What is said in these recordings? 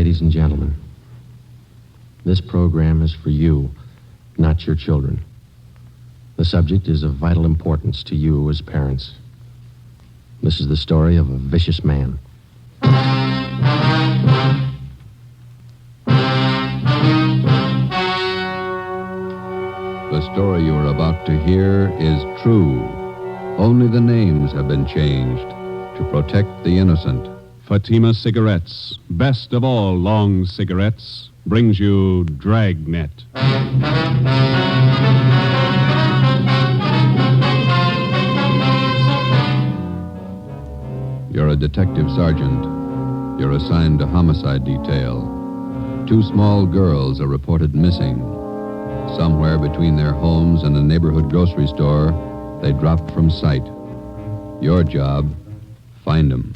Ladies and gentlemen, this program is for you, not your children. The subject is of vital importance to you as parents. This is the story of a vicious man. The story you are about to hear is true. Only the names have been changed to protect the innocent. Fatima Cigarettes, best of all long cigarettes, brings you Dragnet. You're a detective sergeant. You're assigned to homicide detail. 2 small girls are reported missing. Somewhere between their homes and a neighborhood grocery store, they dropped from sight. Your job, find them.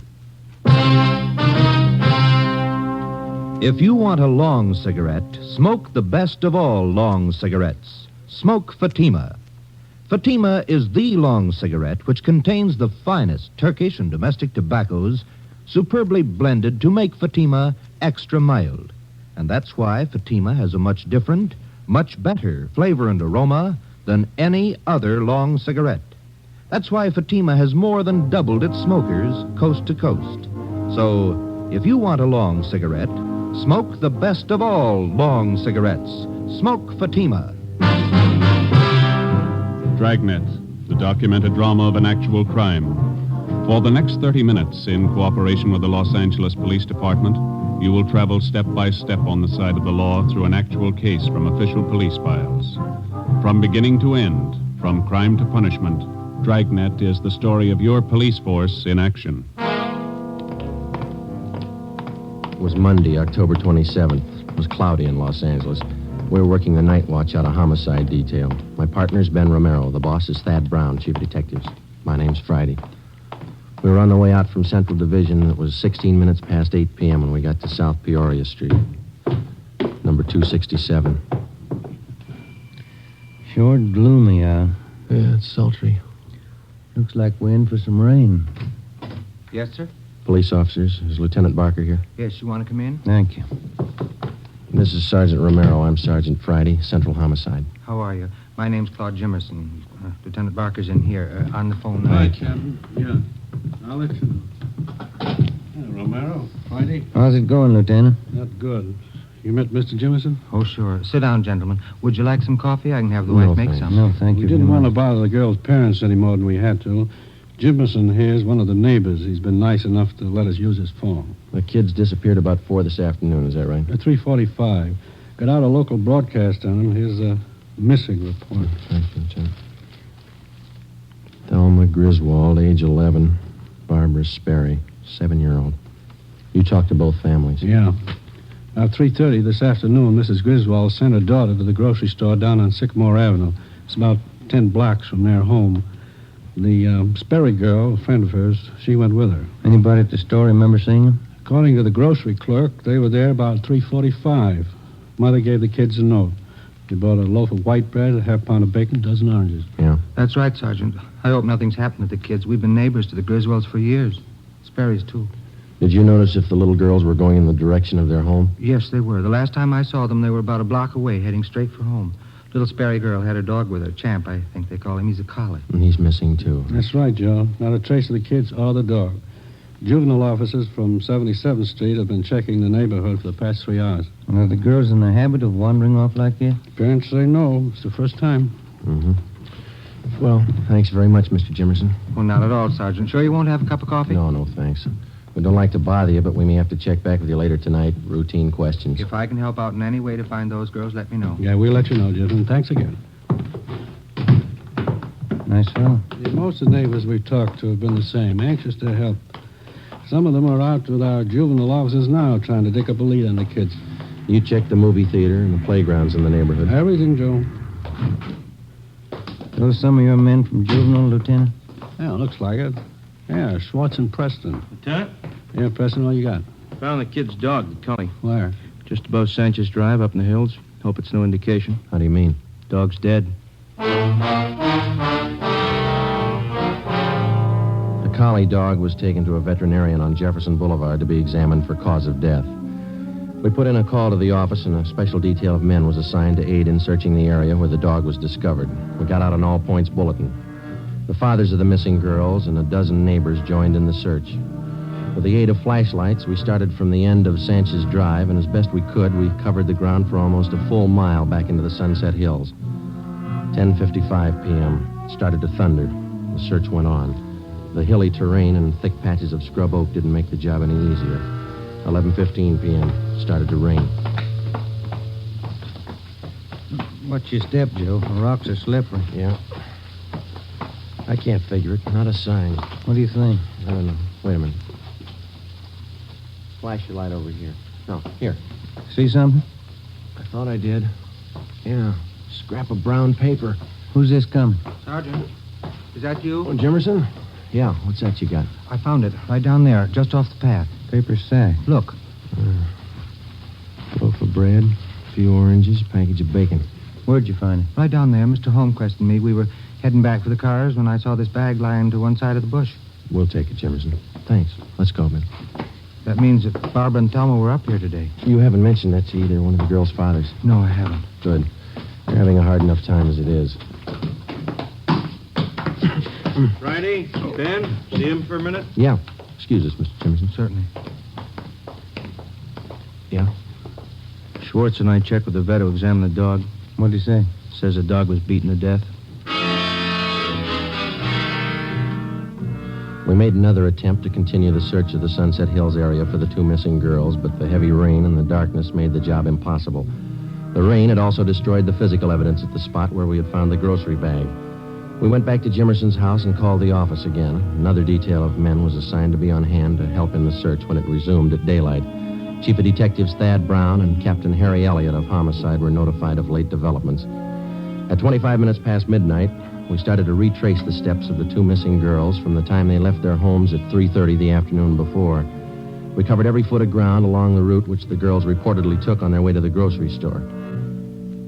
If you want a long cigarette, smoke the best of all long cigarettes. Smoke Fatima. Fatima is the long cigarette which contains the finest Turkish and domestic tobaccos superbly blended to make Fatima extra mild. And that's why Fatima has a much different, much better flavor and aroma than any other long cigarette. That's why Fatima has more than doubled its smokers coast to coast. So, if you want a long cigarette, smoke the best of all long cigarettes. Smoke Fatima. Dragnet, the documented drama of an actual crime. For the next 30 minutes, in cooperation with the Los Angeles Police Department, you will travel step by step on the side of the law through an actual case from official police files. From beginning to end, from crime to punishment, Dragnet is the story of your police force in action. It was Monday, October 27th. It was cloudy in Los Angeles. We were working the night watch out of homicide detail. My partner's Ben Romero. The boss is Thad Brown, chief of detectives. My name's Friday. We were on the way out from Central Division. It was 16 minutes past 8 p.m. when we got to South Peoria Street, number 267. Sure gloomy out. Yeah, it's sultry. Looks like we're in for some rain. Yes, sir? Police officers. Is Lieutenant Barker here? Yes, you want to come in? Thank you. This is Sergeant Romero. I'm Sergeant Friday, Central Homicide. How are you? My name's Claude Jimmerson. Lieutenant Barker's in here on the phone now. Hi, Captain. Yeah. I'll let you know. Yeah, Romero, Friday. How's it going, Lieutenant? Not good. You met Mr. Jimmerson? Oh, sure. Sit down, gentlemen. Would you like some coffee? I can have the wife make thanks. some. No, thank you. We didn't want to bother the girl's parents any more than we had to. Jimmerson here is one of the neighbors. He's been nice enough to let us use his phone. The kids disappeared about 4 this afternoon. Is that right? At 3:45. Got out a local broadcast on him. Here's a missing report. Thank you, Lieutenant. Thelma Griswold, age 11. Barbara Sperry, 7-year-old. You talked to both families. Yeah. About 3:30 this afternoon, Mrs. Griswold sent her daughter to the grocery store down on Sycamore Avenue. It's about 10 blocks from their home. The Sperry girl, a friend of hers, she went with her. Anybody at the store remember seeing him? According to the grocery clerk, they were there about 3:45. Mother gave the kids a note. They bought a loaf of white bread, a half pound of bacon, a dozen oranges. Yeah. That's right, Sergeant. I hope nothing's happened to the kids. We've been neighbors to the Griswolds for years. Sperry's, too. Did you notice if the little girls were going in the direction of their home? Yes, they were. The last time I saw them, they were about a block away, heading straight for home. Little Sperry girl had her dog with her. Champ, I think they call him. He's a collie. And he's missing, too. That's right, Joe. Not a trace of the kids or the dog. Juvenile officers from 77th Street have been checking the neighborhood for the past 3 hours. Are the girls in the habit of wandering off like that? Parents say no. It's the first time. Mm-hmm. Well, thanks very much, Mr. Jimmerson. Well, not at all, Sergeant. Sure you won't have a cup of coffee? No, thanks. We don't like to bother you, but we may have to check back with you later tonight. Routine questions. If I can help out in any way to find those girls, let me know. Yeah, we'll let you know, gentlemen. Thanks again. Nice fellow. Yeah, most of the neighbors we've talked to have been the same, anxious to help. Some of them are out with our juvenile officers now trying to dig up a lead on the kids. You checked the movie theater and the playgrounds in the neighborhood. Everything, Joe. Those some of your men from juvenile, Lieutenant? Yeah, looks like it. Yeah, Schwartz and Preston. Lieutenant? Yeah, Preston, what you got? Found the kid's dog, the collie. Where? Just above Sanchez Drive up in the hills. Hope it's no indication. How do you mean? Dog's dead. The collie dog was taken to a veterinarian on Jefferson Boulevard to be examined for cause of death. We put in a call to the office, and a special detail of men was assigned to aid in searching the area where the dog was discovered. We got out an all-points bulletin. The fathers of the missing girls and a dozen neighbors joined in the search. With the aid of flashlights, we started from the end of Sanchez Drive, and as best we could, we covered the ground for almost a full mile back into the Sunset Hills. 10:55 p.m. It started to thunder. The search went on. The hilly terrain and thick patches of scrub oak didn't make the job any easier. 11:15 p.m. Started to rain. Watch your step, Joe. The rocks are slippery. Yeah. I can't figure it. Not a sign. What do you think? I don't know. Wait a minute. Flash your light over here. No, here. See something? I thought I did. Yeah. Scrap of brown paper. Who's this coming? Sergeant, is that you? Oh, Jimmerson? Yeah. What's that you got? I found it right down there, just off the path. Paper sack. Look. Loaf of bread, a few oranges, a package of bacon. Where'd you find it? Right down there. Mr. Holmquist and me, we were heading back for the cars when I saw this bag lying to one side of the bush. We'll take it, Jimmerson. Thanks. Let's go, Ben. That means that Barbara and Thelma were up here today. You haven't mentioned that to either one of the girls' fathers. No, I haven't. Good. They're having a hard enough time as it is. Friday, Ben, see him for a minute? Yeah. Excuse us, Mr. Jimmerson. Certainly. Yeah? Schwartz and I checked with the vet who examined the dog. What'd he say? Says the dog was beaten to death. We made another attempt to continue the search of the Sunset Hills area for the two missing girls, but the heavy rain and the darkness made the job impossible. The rain had also destroyed the physical evidence at the spot where we had found the grocery bag. We went back to Jimmerson's house and called the office again. Another detail of men was assigned to be on hand to help in the search when it resumed at daylight. Chief of Detectives Thad Brown and Captain Harry Elliott of Homicide were notified of late developments. At 25 minutes past midnight, we started to retrace the steps of the two missing girls from the time they left their homes at 3:30 the afternoon before. We covered every foot of ground along the route which the girls reportedly took on their way to the grocery store.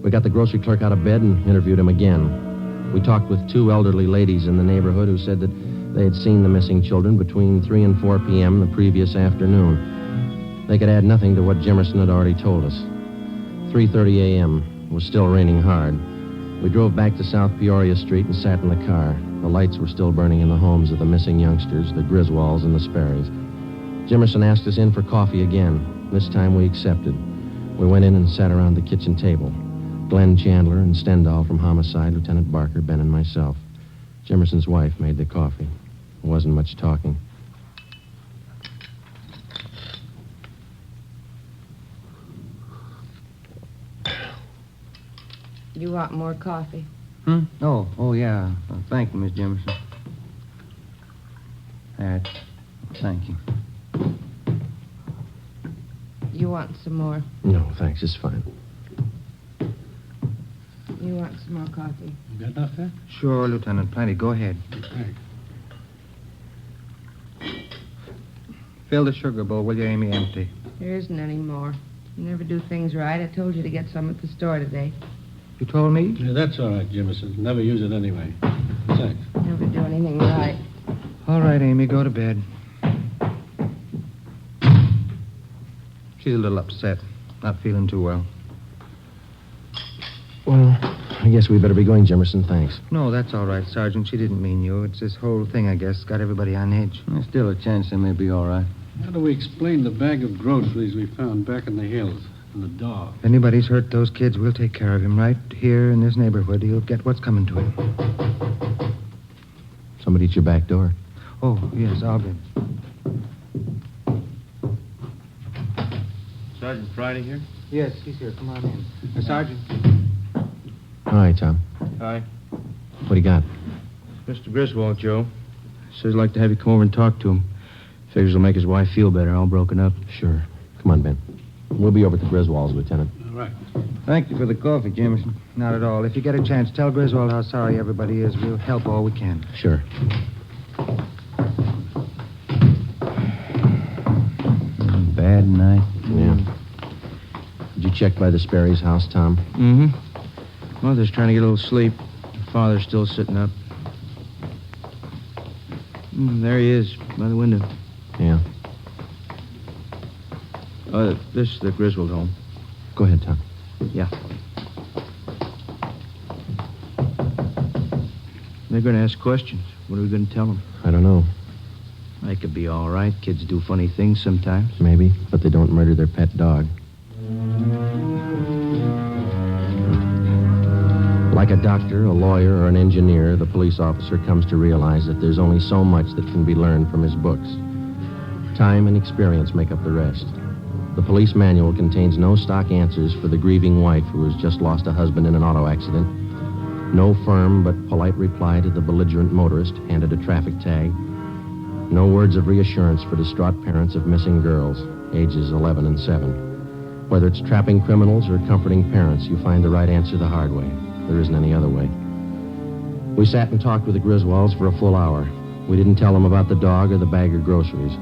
We got the grocery clerk out of bed and interviewed him again. We talked with two elderly ladies in the neighborhood who said that they had seen the missing children between 3 and 4 p.m. the previous afternoon. They could add nothing to what Jimmerson had already told us. 3:30 a.m. It was still raining hard. We drove back to South Peoria Street and sat in the car. The lights were still burning in the homes of the missing youngsters, the Griswolds and the Sperrys. Jimmerson asked us in for coffee again. This time we accepted. We went in and sat around the kitchen table. Glenn Chandler and Stendhal from Homicide, Lieutenant Barker, Ben, and myself. Jimmerson's wife made the coffee. There wasn't much talking. You want more coffee? Oh, yeah. Thank you, Miss Jimmerson. Thank you. You want some more? No, thanks. It's fine. You want some more coffee? You got enough there? Sure, Lieutenant. Plenty. Go ahead. Thanks. Fill the sugar bowl, will you, Amy? Empty. There isn't any more. You never do things right. I told you to get some at the store today. You told me? Yeah, that's all right, Jimmerson. Never use it anyway. Thanks. Never do anything right. All right, Amy, go to bed. She's a little upset. Not feeling too well. Well, I guess we better be going, Jimmerson. Thanks. No, that's all right, Sergeant. She didn't mean you. It's this whole thing, I guess, got everybody on edge. There's still a chance they may be all right. How do we explain the bag of groceries we found back in the hills and the dog? If anybody's hurt those kids, we'll take care of him right here in this neighborhood. He'll get what's coming to him. Somebody at your back door. Oh, yes, I'll be. Sergeant Friday here? Yes, he's here. Come on in. Sergeant. Hi, Tom. Hi. What do you got? Mr. Griswold, Joe. Says he'd like to have you come over and talk to him. Figures it'll make his wife feel better, all broken up. Sure. Come on, Ben. We'll be over at the Griswolds, Lieutenant. All right. Thank you for the coffee, Jimmerson. Not at all. If you get a chance, tell Griswold how sorry everybody is. We'll help all we can. Sure. Bad night. Yeah. Did you check by the Sperry's house, Tom? Mm-hmm. Mother's trying to get a little sleep. Father's still sitting up. There he is, by the window. Yeah. This is the Griswold home. Go ahead, Tom. Yeah. They're going to ask questions. What are we going to tell them? I don't know. They could be all right. Kids do funny things sometimes. Maybe, but they don't murder their pet dog. Like a doctor, a lawyer, or an engineer, the police officer comes to realize that there's only so much that can be learned from his books. Time and experience make up the rest. The police manual contains no stock answers for the grieving wife who has just lost a husband in an auto accident. No firm but polite reply to the belligerent motorist handed a traffic tag. No words of reassurance for distraught parents of missing girls, ages 11 and 7. Whether it's trapping criminals or comforting parents, you find the right answer the hard way. There isn't any other way. We sat and talked with the Griswolds for a full hour. We didn't tell them about the dog or the bag of groceries.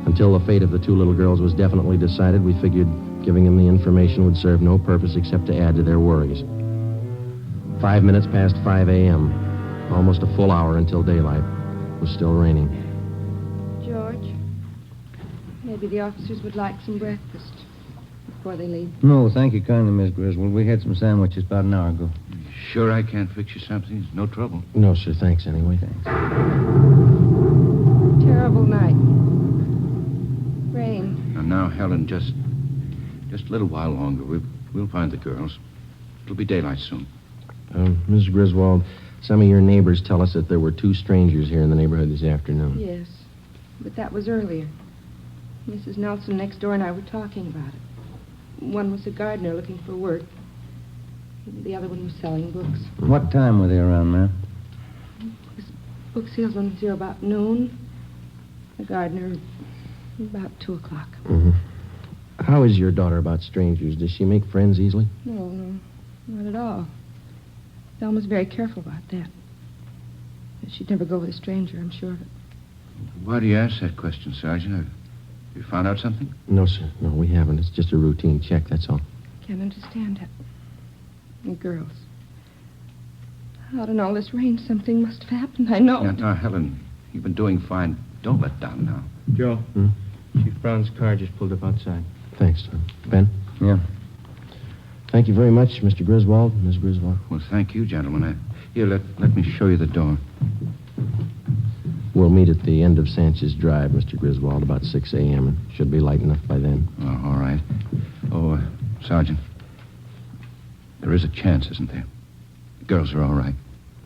Until the fate of the two little girls was definitely decided, we figured giving them the information would serve no purpose except to add to their worries. 5 minutes past 5 a.m., almost a full hour until daylight. It was still raining. George, maybe the officers would like some breakfast before they leave. No, thank you kindly, Miss Griswold. We had some sandwiches about an hour ago. Sure I can't fix you something? It's no trouble. No, sir. Thanks anyway. Thanks. Terrible night. Rain. And now, Helen, just a little while longer. We'll find the girls. It'll be daylight soon. Ms. Griswold, some of your neighbors tell us that there were two strangers here in the neighborhood this afternoon. Yes, but that was earlier. Mrs. Nelson next door and I were talking about it. One was a gardener looking for work. The other one was selling books. What time were they around, ma'am? His book salesman was here about noon. The gardener about 2 o'clock. Mm-hmm. How is your daughter about strangers? Does she make friends easily? No, not at all. Thelma's very careful about that. She'd never go with a stranger, I'm sure of it. Why do you ask that question, Sergeant? Have you found out something? No, sir. No, we haven't. It's just a routine check, that's all. Can't understand it. The girls. Out in all this rain, something must have happened, I know. Now, Helen, you've been doing fine. Don't let down now. Joe, Chief Brown's car just pulled up outside. Thanks, Tom. Ben? Yeah. Thank you very much, Mr. Griswold, Ms. Griswold. Well, thank you, gentlemen. Here, let me show you the door. We'll meet at the end of Sanchez Drive, Mr. Griswold, about 6 a.m. It should be light enough by then. Oh, all right. Oh, Sergeant, there is a chance, isn't there? The girls are all right.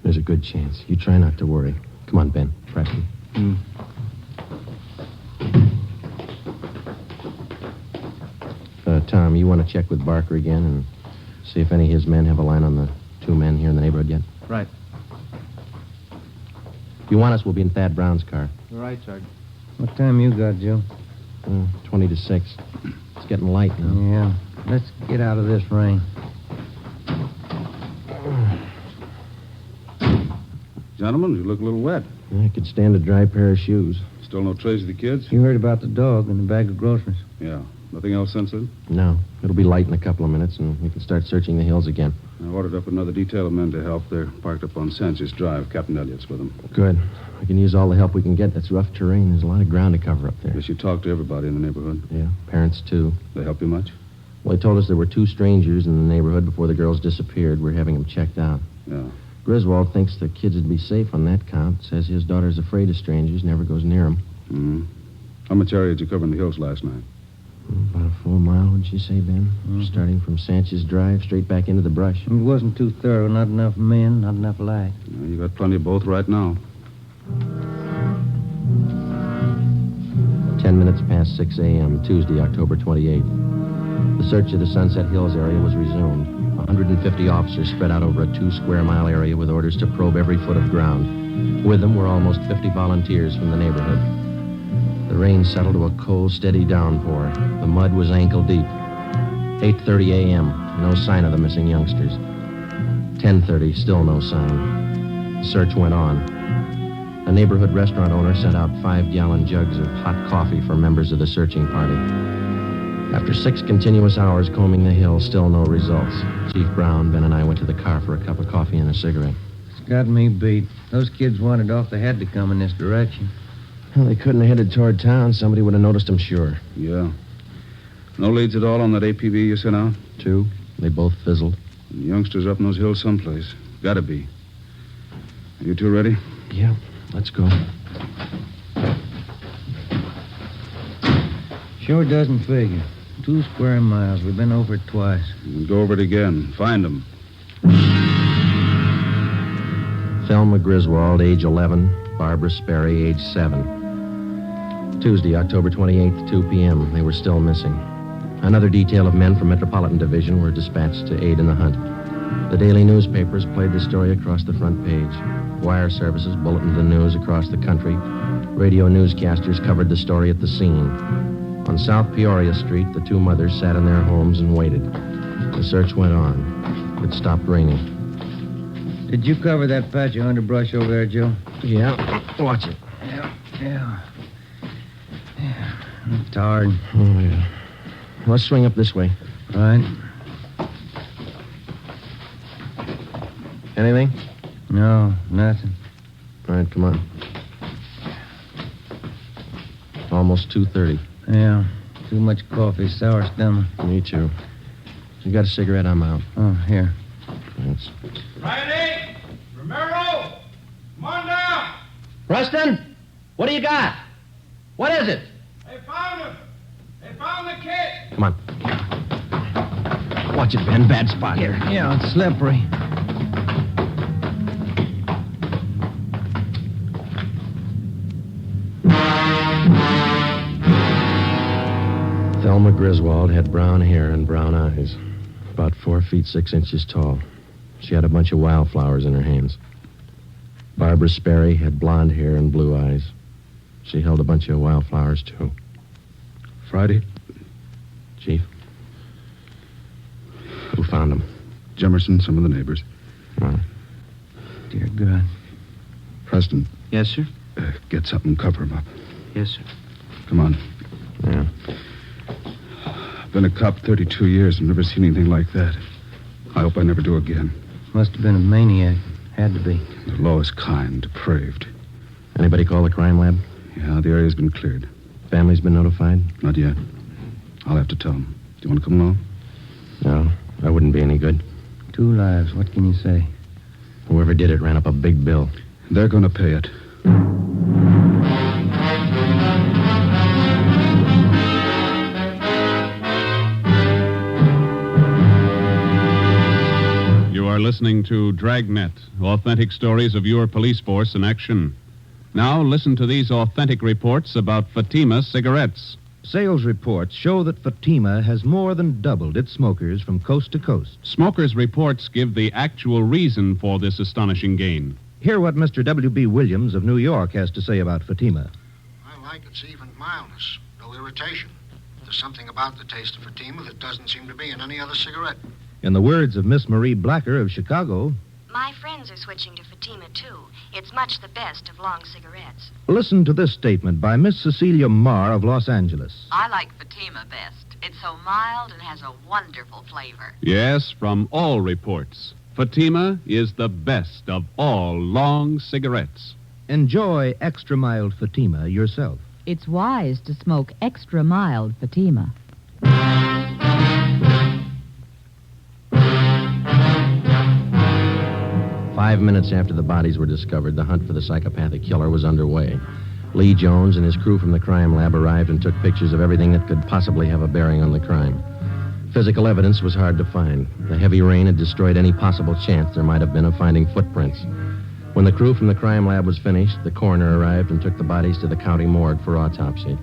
There's a good chance. You try not to worry. Come on, Ben. Press me. Tom, you want to check with Barker again and see if any of his men have a line on the two men here in the neighborhood yet? Right. If you want us, we'll be in Thad Brown's car. All right, Sergeant. What time you got, Joe? 20 to 6. It's getting light now. Yeah. Let's get out of this rain. Gentlemen, you look a little wet. I could stand a dry pair of shoes. Still no trace of the kids? You heard about the dog and the bag of groceries. Yeah. Nothing else since then? No. It'll be light in a couple of minutes, and we can start searching the hills again. I ordered up another detail of men to help. They're parked up on Sanchez Drive. Captain Elliott's with them. Good. We can use all the help we can get. That's rough terrain. There's a lot of ground to cover up there. Guess you talked to everybody in the neighborhood. Yeah, parents, too. They help you much? Well, they told us there were two strangers in the neighborhood before the girls disappeared. We're having them checked out. Yeah. Griswold thinks the kids would be safe on that count. Says his daughter's afraid of strangers, never goes near them. Mm-hmm. How much area did you cover in the hills last night? About a full mile, would you say, Ben? Starting from Sanchez Drive, straight back into the brush. It wasn't too thorough. Not enough men, not enough light. Yeah, you got plenty of both right now. 10 minutes past 6 a.m., Tuesday, October 28th. The search of the Sunset Hills area was resumed. 150 officers spread out over a 2-square-mile area with orders to probe every foot of ground. With them were almost 50 volunteers from the neighborhood. The rain settled to a cold, steady downpour. The mud was ankle-deep. 8:30 a.m., no sign of the missing youngsters. 10:30, still no sign. The search went on. A neighborhood restaurant owner sent out 5-gallon jugs of hot coffee for members of the searching party. After 6 continuous hours combing the hill, still no results. Chief Brown, Ben, and I went to the car for a cup of coffee and a cigarette. It's got me beat. Those kids wandered off. They had to come in this direction. Well, they couldn't have headed toward town. Somebody would have noticed them, sure. Yeah. No leads at all on that APB you sent out? 2. They both fizzled. Youngsters up in those hills someplace. Gotta be. Are you two ready? Yeah, let's go. Sure doesn't figure. 2 square miles. We've been over it twice. We'll go over it again. Find them. Thelma Griswold, age 11. Barbara Sperry, age 7. Tuesday, October 28th, 2 p.m. They were still missing. Another detail of men from Metropolitan Division were dispatched to aid in the hunt. The daily newspapers played the story across the front page. Wire services bulletined the news across the country. Radio newscasters covered the story at the scene. On South Peoria Street, the 2 mothers sat in their homes and waited. The search went on. It stopped raining. Did you cover that patch of underbrush over there, Joe? Yeah. Watch it. Yeah. I'm tired. Oh, yeah. Let's swing up this way. All right. Anything? No, nothing. All right, come on. Almost 2:30. Yeah. Too much coffee, sour stomach. Me too. You got a cigarette? I'm out. Oh, here. Thanks. Friday! Romero! Come on down! Preston, what do you got? What is it? They found him! They found the kid! Come on. Watch it, Ben. Bad spot here. Yeah, it's slippery. Thelma Griswold had brown hair and brown eyes, about 4 feet 6 inches tall. She had a bunch of wildflowers in her hands. Barbara Sperry had blonde hair and blue eyes. She held a bunch of wildflowers, too. Friday? Chief? Who found them? Jimmerson, some of the neighbors. Oh. Dear God. Preston. Yes, sir? Get something and cover him up. Yes, sir. Come on. Yeah. I've been a cop 32 years and never seen anything like that. I hope I never do again. Must have been a maniac. Had to be. The law is kind, depraved. Anybody call the crime lab? Yeah, the area's been cleared. Family's been notified? Not yet. I'll have to tell them. Do you want to come along? No, that wouldn't be any good. 2 lives. What can you say? Whoever did it ran up a big bill. They're going to pay it. You are listening to Dragnet, authentic stories of your police force in action. Now listen to these authentic reports about Fatima cigarettes. Sales reports show that Fatima has more than doubled its smokers from coast to coast. Smokers' reports give the actual reason for this astonishing gain. Hear what Mr. W.B. Williams of New York has to say about Fatima. I like its even mildness, no irritation. There's something about the taste of Fatima that doesn't seem to be in any other cigarette. In the words of Miss Marie Blacker of Chicago, my friends are switching to Fatima, too. It's much the best of long cigarettes. Listen to this statement by Miss Cecilia Marr of Los Angeles. I like Fatima best. It's so mild and has a wonderful flavor. Yes, from all reports, Fatima is the best of all long cigarettes. Enjoy extra mild Fatima yourself. It's wise to smoke extra mild Fatima. 5 minutes after the bodies were discovered, the hunt for the psychopathic killer was underway. Lee Jones and his crew from the crime lab arrived and took pictures of everything that could possibly have a bearing on the crime. Physical evidence was hard to find. The heavy rain had destroyed any possible chance there might have been of finding footprints. When the crew from the crime lab was finished, the coroner arrived and took the bodies to the county morgue for autopsy.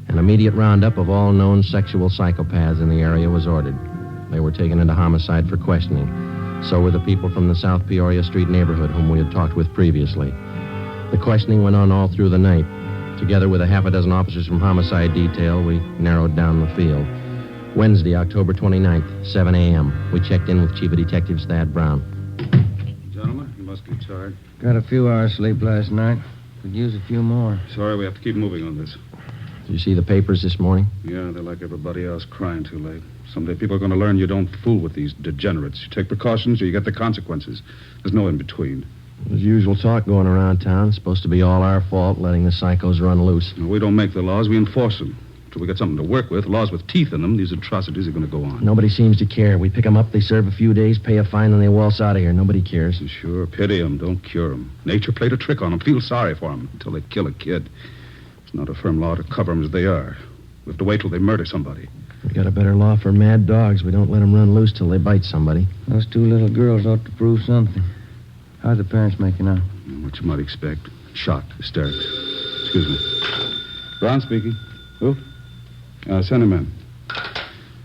An immediate roundup of all known sexual psychopaths in the area was ordered. They were taken into homicide for questioning. So were the people from the South Peoria Street neighborhood whom we had talked with previously. The questioning went on all through the night. Together with a half a dozen officers from homicide detail, we narrowed down the field. Wednesday, October 29th, 7 a.m., we checked in with Chief of Detectives Thad Brown. Gentlemen, you must be tired. Got a few hours sleep last night. Could use a few more. Sorry, we have to keep moving on this. Did you see the papers this morning? Yeah, they're like everybody else, crying too late. Someday people are going to learn you don't fool with these degenerates. You take precautions or you get the consequences. There's no in between. There's usual talk going around town. It's supposed to be all our fault, letting the psychos run loose. No, we don't make the laws, we enforce them. Till we get something to work with, laws with teeth in them, these atrocities are going to go on. Nobody seems to care. We pick them up, they serve a few days, pay a fine, and they waltz out of here. Nobody cares. Sure, pity them, don't cure them. Nature played a trick on them. Feel sorry for them until they kill a kid. It's not a firm law to cover them as they are. We have to wait till they murder somebody. We got a better law for mad dogs. We don't let them run loose till they bite somebody. Those two little girls ought to prove something. How are the parents making out? What you might expect. Shocked, hysterics. Excuse me. Brown speaking. Who? Send him in.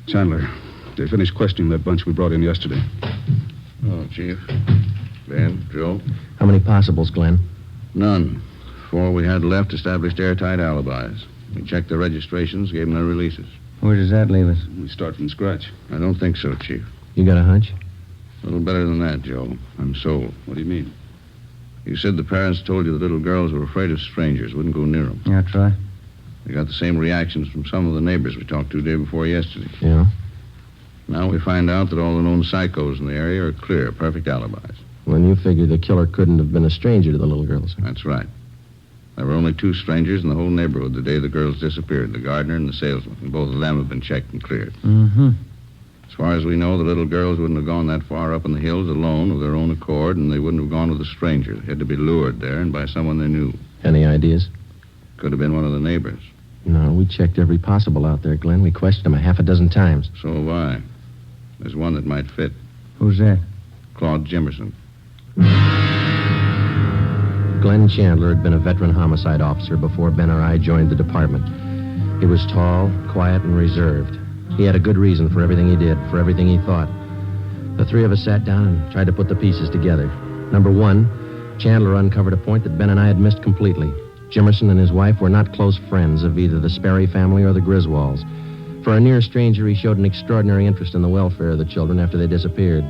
Chandler, they finished questioning that bunch we brought in yesterday. Oh, Chief. Ben, Joe? How many possibles, Glenn? None. 4 we had left established airtight alibis. We checked their registrations, gave them their releases. Where does that leave us? We start from scratch. I don't think so, Chief. You got a hunch? A little better than that, Joe. I'm sold. What do you mean? You said the parents told you the little girls were afraid of strangers, wouldn't go near them. Yeah, that's right. We got the same reactions from some of the neighbors we talked to day before yesterday. Yeah? Now we find out that all the known psychos in the area are clear, perfect alibis. When you figure the killer couldn't have been a stranger to the little girls. That's right. There were only 2 strangers in the whole neighborhood the day the girls disappeared, the gardener and the salesman. And both of them have been checked and cleared. Mm-hmm. As far as we know, the little girls wouldn't have gone that far up in the hills alone of their own accord, and they wouldn't have gone with a stranger. They had to be lured there and by someone they knew. Any ideas? Could have been one of the neighbors. No, we checked every possible out there, Glenn. We questioned them 6 times. So have I. There's one that might fit. Who's that? Claude Jimmerson. Glenn Chandler had been a veteran homicide officer before Ben or I joined the department. He was tall, quiet, and reserved. He had a good reason for everything he did, for everything he thought. The 3 of us sat down and tried to put the pieces together. Number 1, Chandler uncovered a point that Ben and I had missed completely. Jimmerson and his wife were not close friends of either the Sperry family or the Griswolds. For a near stranger, he showed an extraordinary interest in the welfare of the children after they disappeared.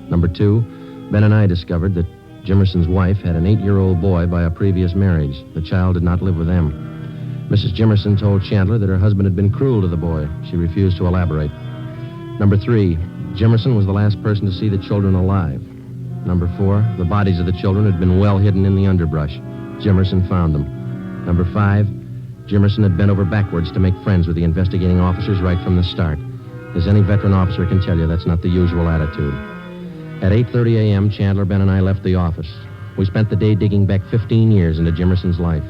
Number 2, Ben and I discovered that Jimmerson's wife had an 8-year-old boy by a previous marriage. The child did not live with them. Mrs. Jimmerson told Chandler that her husband had been cruel to the boy. She refused to elaborate. Number 3, Jimmerson was the last person to see the children alive. Number 4, the bodies of the children had been well hidden in the underbrush. Jimmerson found them. Number 5, Jimmerson had bent over backwards to make friends with the investigating officers right from the start. As any veteran officer can tell you, that's not the usual attitude. At 8:30 a.m., Chandler, Ben, and I left the office. We spent the day digging back 15 years into Jimmerson's life.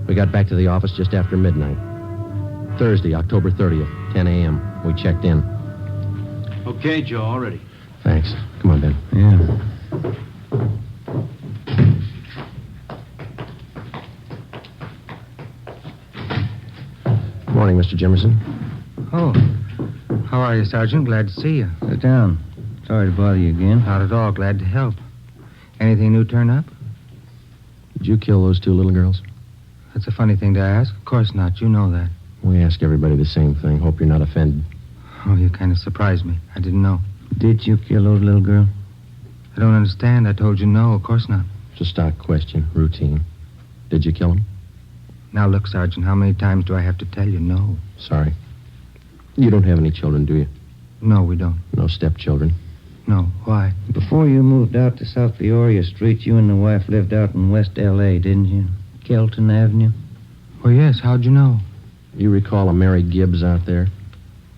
We got back to the office just after midnight. Thursday, October 30th, 10 a.m. We checked in. Okay, Joe, all ready. Thanks. Come on, Ben. Yeah. Morning, Mr. Jimmerson. Oh. How are you, Sergeant? Glad to see you. Sit down. Sorry to bother you again. Not at all. Glad to help. Anything new turn up? Did you kill those 2 little girls? That's a funny thing to ask. Of course not. You know that. We ask everybody the same thing. Hope you're not offended. Oh, you kind of surprised me. I didn't know. Did you kill those little girls? I don't understand. I told you no. Of course not. It's a stock question. Routine. Did you kill them? Now, look, Sergeant, how many times do I have to tell you no? Sorry. You don't have any children, do you? No, we don't. No stepchildren? No. Why? Before you moved out to South Peoria Street, you and the wife lived out in West L.A., didn't you? Kelton Avenue? Oh, yes. How'd you know? You recall a Mary Gibbs out there?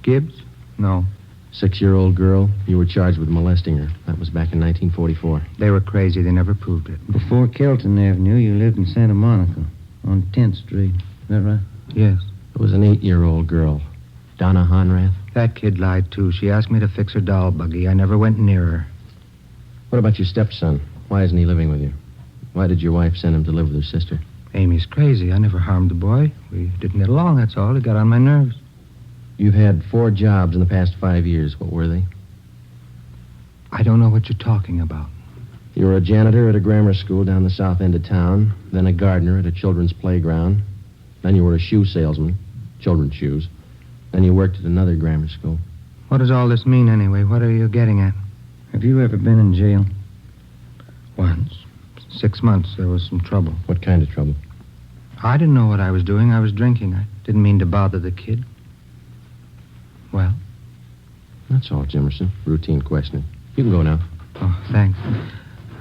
Gibbs? No. 6-year-old girl. You were charged with molesting her. That was back in 1944. They were crazy. They never proved it. Before Kelton Avenue, you lived in Santa Monica on 10th Street. Is that right? Yes. It was an 8-year-old girl. Donna Honrath? That kid lied, too. She asked me to fix her doll buggy. I never went near her. What about your stepson? Why isn't he living with you? Why did your wife send him to live with her sister? Amy's crazy. I never harmed the boy. We didn't get along, that's all. He got on my nerves. You've had 4 jobs in the past 5 years. What were they? I don't know what you're talking about. You were a janitor at a grammar school down the south end of town, then a gardener at a children's playground, then you were a shoe salesman, children's shoes, then you worked at another grammar school. What does all this mean, anyway? What are you getting at? Have you ever been in jail? Once. 6 months. There was some trouble. What kind of trouble? I didn't know what I was doing. I was drinking. I didn't mean to bother the kid. Well? That's all, Jimmerson. Routine questioning. You can go now. Oh, thanks.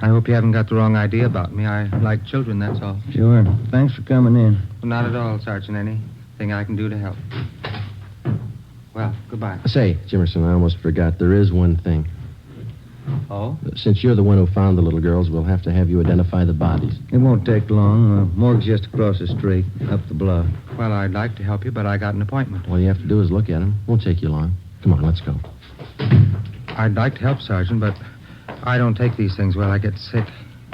I hope you haven't got the wrong idea about me. I like children, that's all. Sure. Thanks for coming in. Well, not at all, Sergeant. thing I can do to help. Well, goodbye. Say, Jimmerson, I almost forgot. There is one thing. Oh? Since you're the one who found the little girls, we'll have to have you identify the bodies. It won't take long. Morgue's just across the street, up the block. Well, I'd like to help you, but I got an appointment. All you have to do is look at them. Won't take you long. Come on, let's go. I'd like to help, Sergeant, but I don't take these things well. I get sick.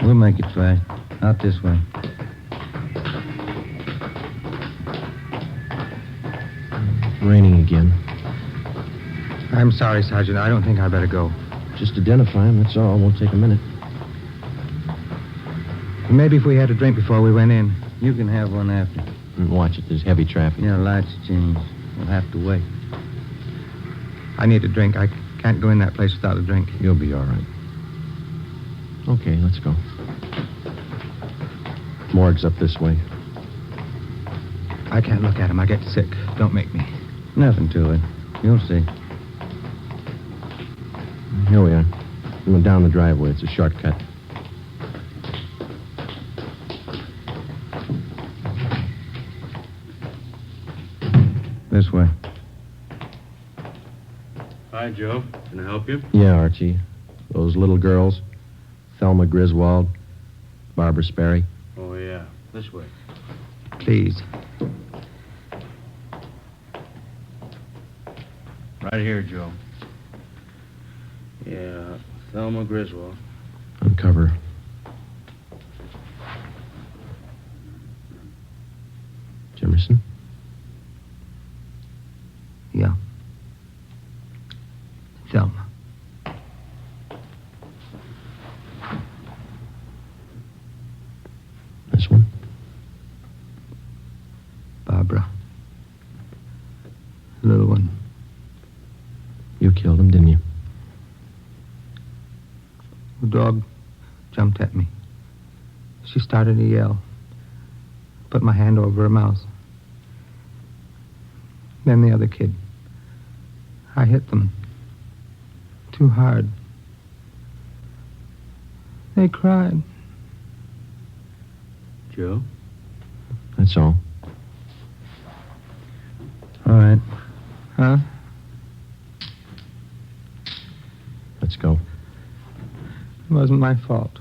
We'll make it fast. Out this way. Raining again. I'm sorry, Sergeant. I don't think I'd better go. Just identify them, that's all. Won't take a minute. Maybe if we had a drink before we went in. You can have one after. And watch it. There's heavy traffic. Yeah, lights change. We'll have to wait. I need a drink. I can't go in that place without a drink. You'll be all right. Okay, let's go. Morgue's up this way. I can't look at him. I get sick. Don't make me. Nothing to it. You'll see. Here we are. We went down the driveway. It's a shortcut. This way. Hi, Joe. Can I help you? Yeah, Archie. Those little girls. Thelma Griswold. Barbara Sperry. Oh, yeah. This way. Please. Right here, Joe. Yeah, Thelma Griswold. Uncover. Jimmerson? Yeah. Thelma. This one? Barbara. Little one. You killed him, didn't you? The dog jumped at me. She started to yell. Put my hand over her mouth. Then the other kid. I hit them. Too hard. They cried. Joe? That's all. All right. Huh? Let's go. It wasn't my fault.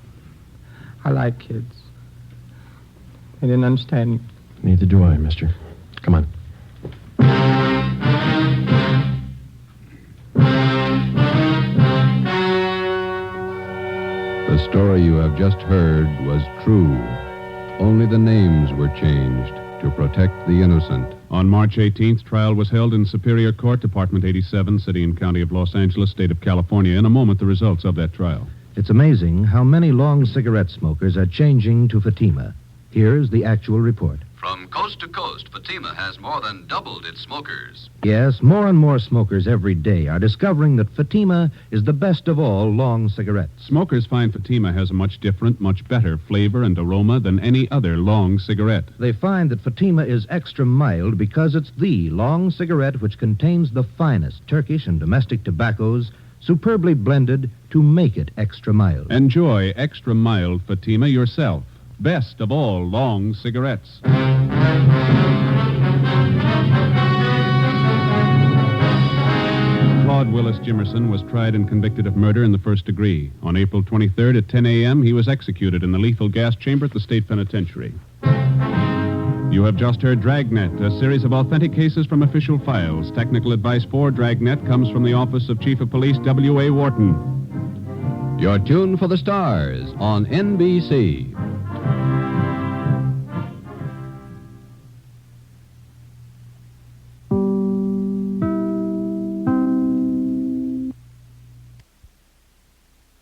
I like kids. They didn't understand. Neither do I, mister. Come on. The story you have just heard was true. Only the names were changed to protect the innocent. On March 18th, trial was held in Superior Court, Department 87, City and County of Los Angeles, State of California. In a moment, the results of that trial. It's amazing how many long cigarette smokers are changing to Fatima. Here's the actual report. From coast to coast, Fatima has more than doubled its smokers. Yes, more and more smokers every day are discovering that Fatima is the best of all long cigarettes. Smokers find Fatima has a much different, much better flavor and aroma than any other long cigarette. They find that Fatima is extra mild because it's the long cigarette which contains the finest Turkish and domestic tobaccos superbly blended to make it extra mild. Enjoy extra mild Fatima yourself. Best of all long cigarettes. Claude Willis Jimmerson was tried and convicted of murder in the first degree. On April 23rd at 10 a.m., he was executed in the lethal gas chamber at the state penitentiary. You have just heard Dragnet, a series of authentic cases from official files. Technical advice for Dragnet comes from the Office of Chief of Police W.A. Wharton. You're tuned for the stars on NBC.